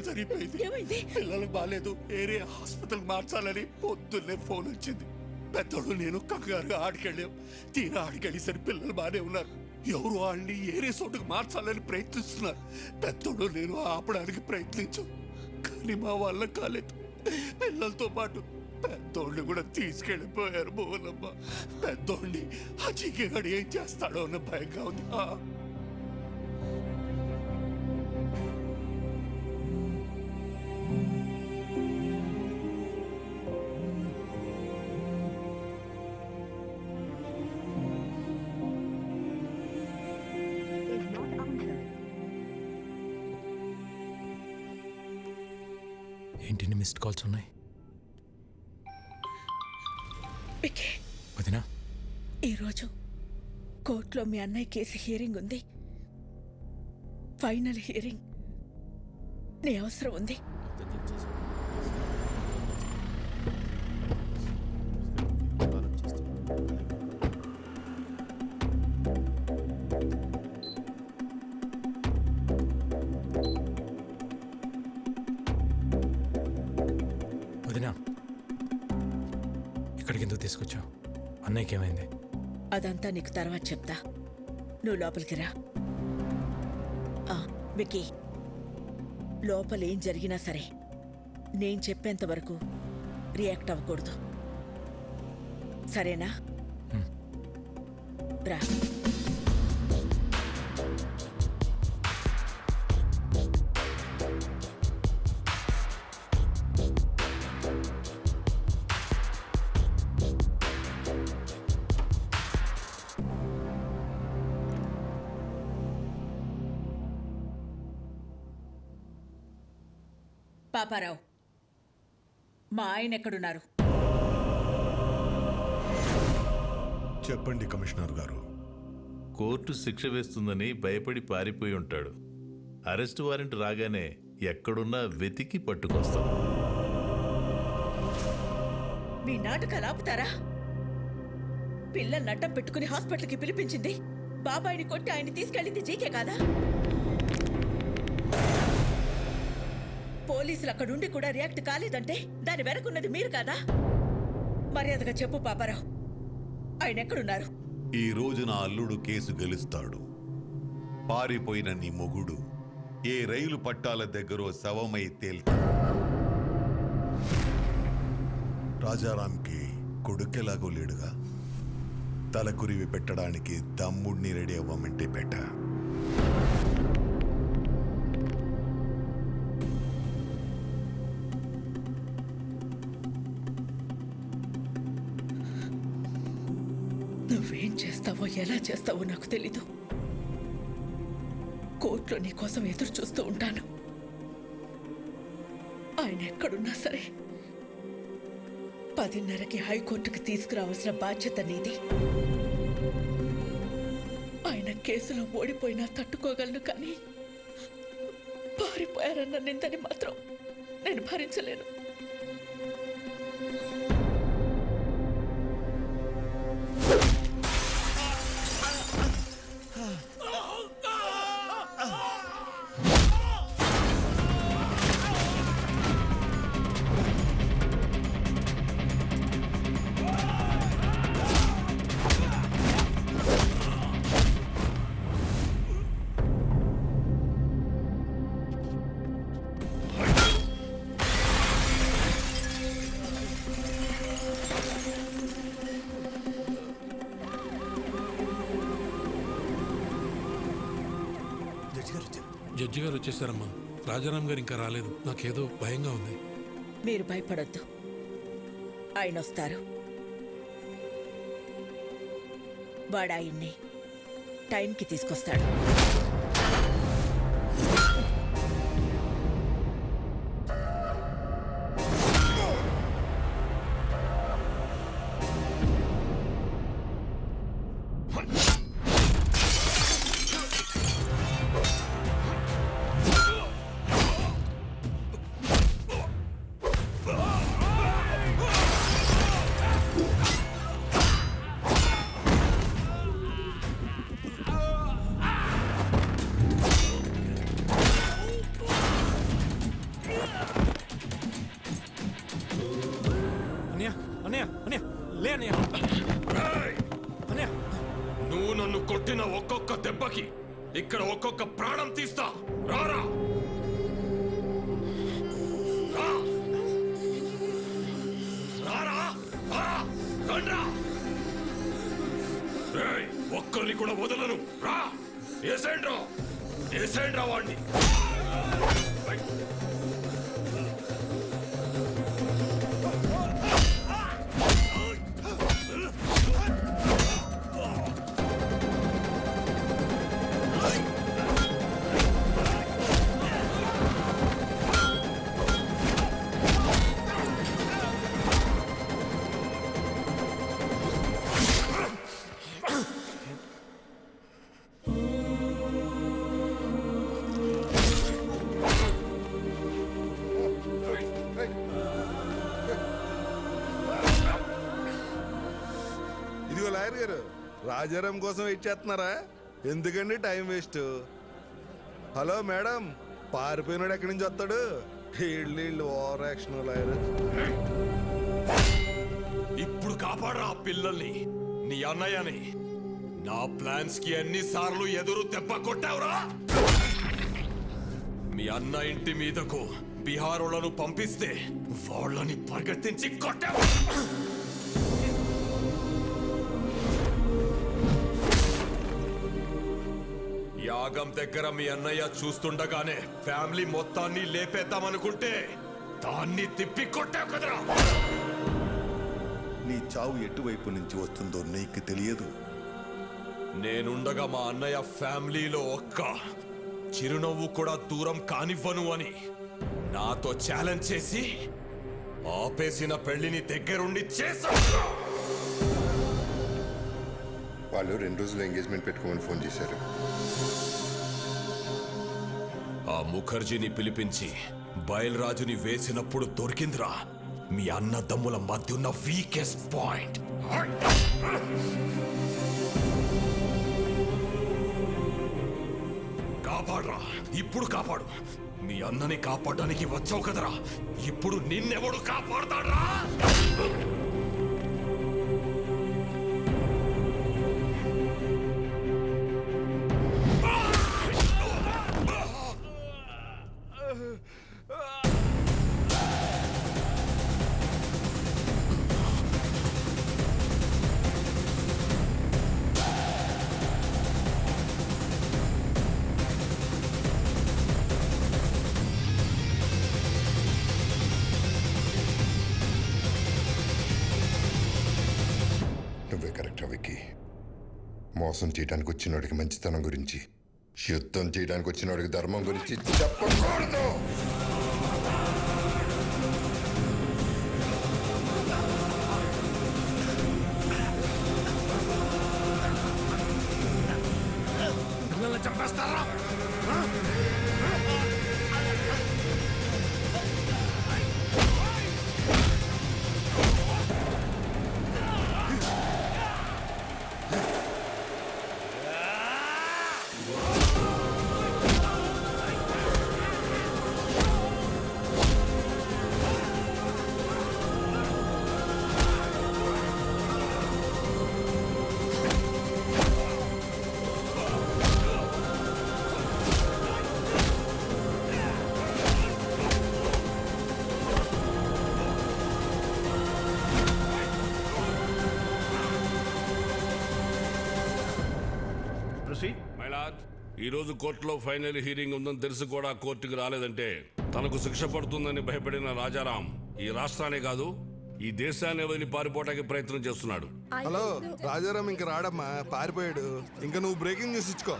సరిపోయింది. పిల్లలకు బాగాలేదు, ఏరియా హాస్పిటల్ మార్చాలని పొద్దున్నే ఫోన్ వచ్చింది. పెద్దోడు నేను కంగారుగా ఆడికెళ్ళాం. తీరా ఆడికెళ్ళేసరి పిల్లలు బాగానే ఉన్నారు. ఎవరు వాళ్ళని ఏరే చోటుకు మార్చాలని ప్రయత్నిస్తున్నారు. పెద్దోడు నేను ఆపడానికి ప్రయత్నించాం, కానీ మా వల్ల కాలేదు. పిల్లలతో పాటు పెద్దోడిని కూడా తీసుకెళ్ళిపోయారు. భువనమ్మ, పెద్దోడిని ఆ చీకగాడు ఏం చేస్తాడో అన్న భయంగా ఉంది. ఏంటి మిస్డ్ కాల్స్ ఉన్నాయి? వదినా, ఈరోజు కోర్టులో మీ అన్నయ్య కేసు హియరింగ్ ఉంది. Final hearing. నీ అవసరం ఉంది. వదినా, ఇక్కడికి ఎందుకు తీసుకొచ్చావు? అన్నయ్యకి ఏమైంది? అదంతా నీకు తర్వాత చెప్తా. నువ్వు లోపలికి రా. విక్కీ, లోపల ఏం జరిగినా సరే నేను చెప్పేంత వరకు రియాక్ట్ అవ్వకూడదు, సరేనా? రా. పాపారావు, మా ఆయన ఎక్కడున్నారు? చెప్పండి కమిషనర్ గారు. కోర్టు శిక్ష వేస్తుందని భయపడి పారిపోయి ఉంటాడు. అరెస్ట్ వారెంట్ రాగానే ఎక్కడున్నా వెతికి పట్టుకొస్తాం. మీ నాటకాలు ఆపుతారా? పిల్లల్ని అడ్డం పెట్టుకుని హాస్పిటల్కి పిలిపించింది బాబాయిని కొట్టి ఆయన్ని తీసుకెళ్ళింది జీకే కాదా? పోలీసులు అక్కడుండి కూడా రియాక్ట్ కాలేదంటే దాని వెనకున్నది మీరు కాదా? మర్యాదగా చెప్పు పాపారావు, ఆయన ఎక్కడున్నారు? ఈ రోజు నా అల్లుడు కేసు గెలుస్తాడు. పారిపోయిన నీ మొగుడు ఏ రైలు పట్టాల దగ్గర శవమై తేల్తాడు. రాజారాంకి కొడుకెలాగో లేడుగా, తలకురివి పెట్టడానికి తమ్ముడిని రెడీ అవ్వమంటే పెట్ట. నువ్వేం చేస్తావో ఎలా చేస్తావో నాకు తెలీదు. కోర్టులో నీ కోసం ఎదురు చూస్తూ ఉంటాను. ఆయన ఎక్కడున్నా సరే 10:30కి హైకోర్టుకి తీసుకురావాల్సిన బాధ్యత నీది. ఆయన కేసులో ఓడిపోయినా తట్టుకోగలను, కానీ పారిపోయారన్న నిందని మాత్రం నేను భరించలేను. జడ్జి గారు వచ్చేసారమ్మా. రాజారాం గారు ఇంకా రాలేదు. నాకేదో భయంగా ఉంది. మీరు భయపడొద్దు, ఆయన వస్తారు. వాడు ఆయన్ని టైంకి తీసుకొస్తాడు. గొడవకి ఇక్కడ ఒక్కొక్క ప్రాణం తీస్తా. రారా ఒక్కరిని కూడా వదలను. రా ఏసేండ్రా వాడిని. లాయర్ గారు, రాజారాం కోసం వెయిట్ చేస్తున్నారా? ఎందుకండి టైం వేస్ట్? హలో మేడం, పారిపోయినాడు ఎక్కడి నుంచి వస్తాడు? వీళ్ళు ఓవర్ యాక్షన్. లాయర్ ఇప్పుడు కాపాడరా ఆ పిల్లల్ని, నీ అన్నయ్యని. నా ప్లాన్స్ కి ఎన్నిసార్లు ఎదురు దెబ్బ కొట్టావురా? మీ అన్న ఇంటి మీదకు బీహారోళ్లను పంపిస్తే వాళ్ళని పరిగెత్తించి కొట్టావు. యాగం దగ్గర మీ అన్నయ్య చూస్తుండగానే ఫ్యామిలీ మొత్తాన్ని లేపేద్దామనుకుంటే దాన్ని తిప్పి కొట్టావు కదరా. నీ చావు ఎటువైపు నుంచి వస్తుందో నీకు తెలియదు. నేనుండగా మా అన్నయ్య ఫ్యామిలీలో ఒక్క చిరునవ్వు కూడా దూరం కానివ్వను అని నాతో ఛాలెంజ్ చేసి ఆపేసిన పెళ్లిని దగ్గరుండి చేశావు. వాళ్ళు 2 రోజులు ఎంగేజ్మెంట్ పెట్టుకోమని ఫోన్ చేశారు. ఆ ముఖర్జీని పిలిపించి బయల్రాజుని వేసినప్పుడు దొరికిందిరా మీ అన్నదమ్ముల మధ్య ఉన్న వీకెస్ట్ పాయింట్. కాపాడరా, ఇప్పుడు కాపాడు. మీ అన్నని కాపాడడానికి వచ్చావు కదరా, ఇప్పుడు నిన్నెవడు కాపాడతాడ్రా? నువ్వే కరెక్ట్ విక్కీ. మోసం చేయడానికి వచ్చినోడికి మంచితనం గురించి, యుద్ధం చేయడానికి వచ్చినోడికి ధర్మం గురించి చెప్పకూడదు. చంపేస్తారా? ఈ రోజు కోర్టులో ఫైనల్ హీరింగ్ ఉందని తెలిసి కూడా కోర్టుకు రాలేదంటే తనకు శిక్ష పడుతుందని భయపడిన రాజారాం ఈ రాష్ట్రాన్ని కాదు ఈ దేశాన్ని వదిలి పారిపోవడానికి ప్రయత్నం చేస్తున్నాడు. హలో, రాజారాం ఇంక రాడమ్మా, పారిపోయాడు. ఇంకా నువ్వు బ్రేకింగ్ న్యూస్ ఇచ్చుకో.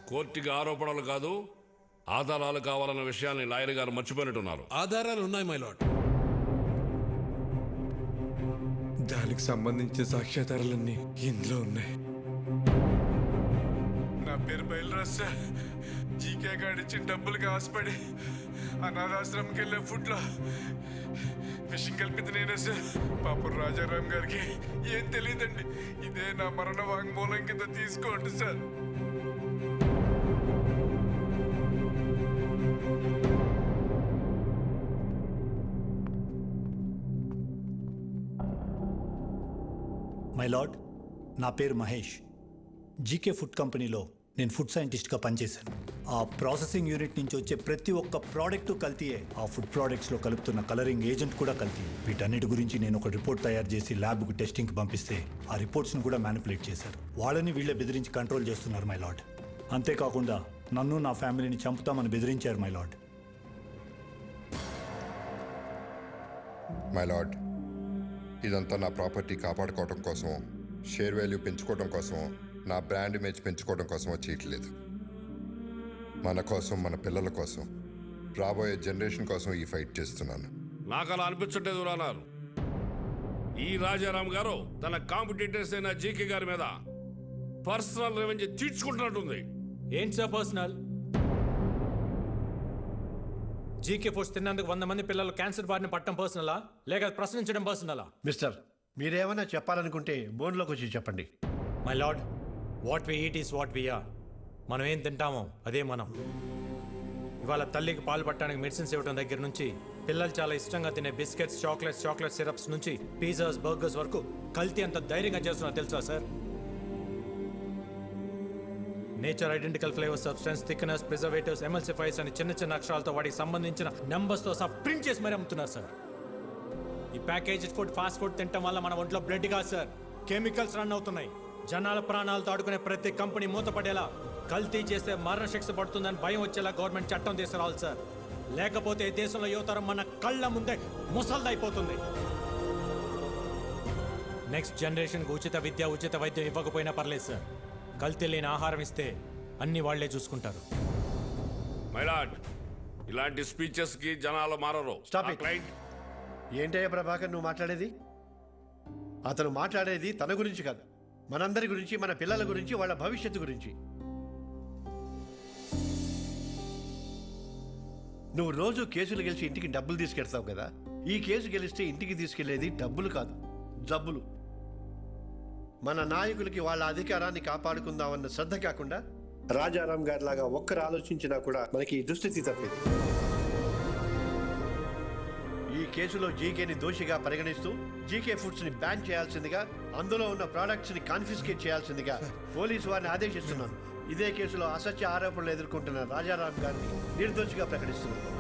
కోర్టుకి ఆరోపణలు కాదు ఆధారాలు కావాలన్న విషయాన్ని లాయర్ గారు మర్చిపోయినట్టున్నారు. ఆధారాలు ఉన్నాయి మై లార్డ్. దానికి సంబంధించిన సాక్ష్యాధారాలన్నీ ఇందులో ఉన్నాయి. నా పేరు బయలురాజ్ సార్. జీకే గారు ఇచ్చిన డబ్బులకి ఆశపడి అనాథాశ్రమంకి వెళ్ళే ఫుడ్లో విషయం కలిపింది నేనే సార్. పాపం రాజారాం గారికి ఏం తెలియదండి. ఇదే నా మరణ వాంగ్మూలం కింద తీసుకోండి సార్. మై లార్డ్, నా పేరు మహేష్. జీకే ఫుడ్ కంపెనీలో నేను ఫుడ్ సైంటిస్ట్గా పనిచేశాను. ఆ ప్రాసెసింగ్ యూనిట్ నుంచి వచ్చే ప్రతి ఒక్క ప్రోడక్ట్ కల్తీయే. ఆ ఫుడ్ ప్రోడక్ట్స్లో కలుపుతున్న కలరింగ్ ఏజెంట్ కూడా కల్తీ. వీటన్నిటి గురించి నేను ఒక రిపోర్ట్ తయారు చేసి ల్యాబ్కు టెస్టింగ్కి పంపిస్తే ఆ రిపోర్ట్స్ని కూడా మ్యానిపులేట్ చేశారు. వాళ్ళని వీళ్ళే బెదిరించి కంట్రోల్ చేస్తున్నారు మై లార్డ్. అంతేకాకుండా నన్ను నా ఫ్యామిలీని చంపుతామని బెదిరించారు మై లార్డ్. మై లార్డ్, ఇదంతా నా ప్రాపర్టీ కాపాడుకోవడం కోసం, షేర్ వాల్యూ పెంచుకోవడం కోసం, నా బ్రాండ్ ఇమేజ్ పెంచుకోవడం కోసమో చేయట్లేదు. మన కోసం, మన పిల్లల కోసం, రాబోయే జనరేషన్ కోసం ఈ ఫైట్ చేస్తున్నాను. నాకు అలా అనిపించట్లేదు రానారు. ఈ రాజారాం గారు తన కాంపిటీటర్స్ అయిన జీకే గారి మీద పర్సనల్ రెవెంజ్ తీర్చుకుంటున్నట్టుంది. ఏంటి సార్ పర్సనల్? జీకే ఫుడ్స్ తిన్నందుకు 100 మంది పిల్లలు క్యాన్సర్ బారిన పట్టడం పర్సనలా, లేక ప్రశ్నించడం పర్సనలా? మిస్టర్, మీరేమైనా చెప్పాలనుకుంటే బోన్లోకి వచ్చి చెప్పండి. My lord, what we eat is what we are. మనం ఏం తింటామో అదే మనం. ఇవాళ తల్లికి పాలు పట్టడానికి మెడిసిన్స్ ఇవ్వడం దగ్గర నుంచి, పిల్లలు చాలా ఇష్టంగా తినే బిస్కెట్స్, చాక్లెట్ సిరప్స్ నుంచి పిజ్జాస్, బర్గర్స్ వరకు కల్తీ అంత ధైర్యంగా చేస్తున్నా తెలుసా sir? Nature identical flavour, substance, thickness, preservatives, ఎమల్సిఫైర్స్ అని చిన్న చిన్న అక్షరాలతో వాటికి సంబంధించిన నెంబర్స్తో సహా ప్రింట్ చేసి మరీ అమ్ముతున్నారు సార్. ఈ ప్యాకేజ్ ఫుడ్, ఫాస్ట్ ఫుడ్ తినడం వల్ల మన ఒంట్లో బ్లడ్ కాదు సార్, కెమికల్స్ రన్ అవుతున్నాయి. జనాల ప్రాణాలతో ఆడుకునే ప్రతి కంపెనీ మూతపడేలా, కల్తీ చేస్తే మరణశిక్ష పడుతుందని భయం వచ్చేలా గవర్నమెంట్ చట్టం తీసుకురావాలి సార్. లేకపోతే దేశంలో యువతరం మన కళ్ళ ముందే ముసల్దైపోతుంది. నెక్స్ట్ జనరేషన్కి ఉచిత విద్య, ఉచిత వైద్యం ఇవ్వకపోయినా పర్లేదు సార్. కల్తీ లేని ఆహారం ఇస్తే అన్ని వాళ్లే చూసుకుంటారు. మైలాడ్, ఇలాంటి స్పీచెస్ కి జనాలు మారరు. Stop it. ఏంటయ్యా ప్రభాకర్ నువ్వు మాట్లాడేది? అతను మాట్లాడేది తన గురించి కాదు, మనందరి గురించి, మన పిల్లల గురించి, వాళ్ళ భవిష్యత్తు గురించి. నువ్వు రోజు కేసులు గెలిచి ఇంటికి డబ్బులు తీసుకెళ్తావు కదా. ఈ కేసు గెలిస్తే ఇంటికి తీసుకెళ్లేది డబ్బులు కాదు, జబ్బులు. మన నాయకులకి వాళ్ళ అధికారాన్ని కాపాడుకుందామన్న శ్రద్ధ కాకుండా రాజారాం గారి లాగా ఒక్కరు ఆలోచించినా కూడా మనకి ఈ దుస్థితి తప్పేది. ఈ కేసులో జీకేని దోషిగా పరిగణిస్తూ జీకే ఫుడ్స్ ని బ్యాన్ చేయాల్సిందిగా, అందులో ఉన్న ప్రోడక్ట్స్ ని కాన్ఫిస్కేట్ చేయాల్సిందిగా పోలీసు వారిని ఆదేశిస్తున్నాను. ఇదే కేసులో అసత్య ఆరోపణలు ఎదుర్కొంటున్న రాజారాం గారిని నిర్దోషిగా ప్రకటిస్తున్నాను.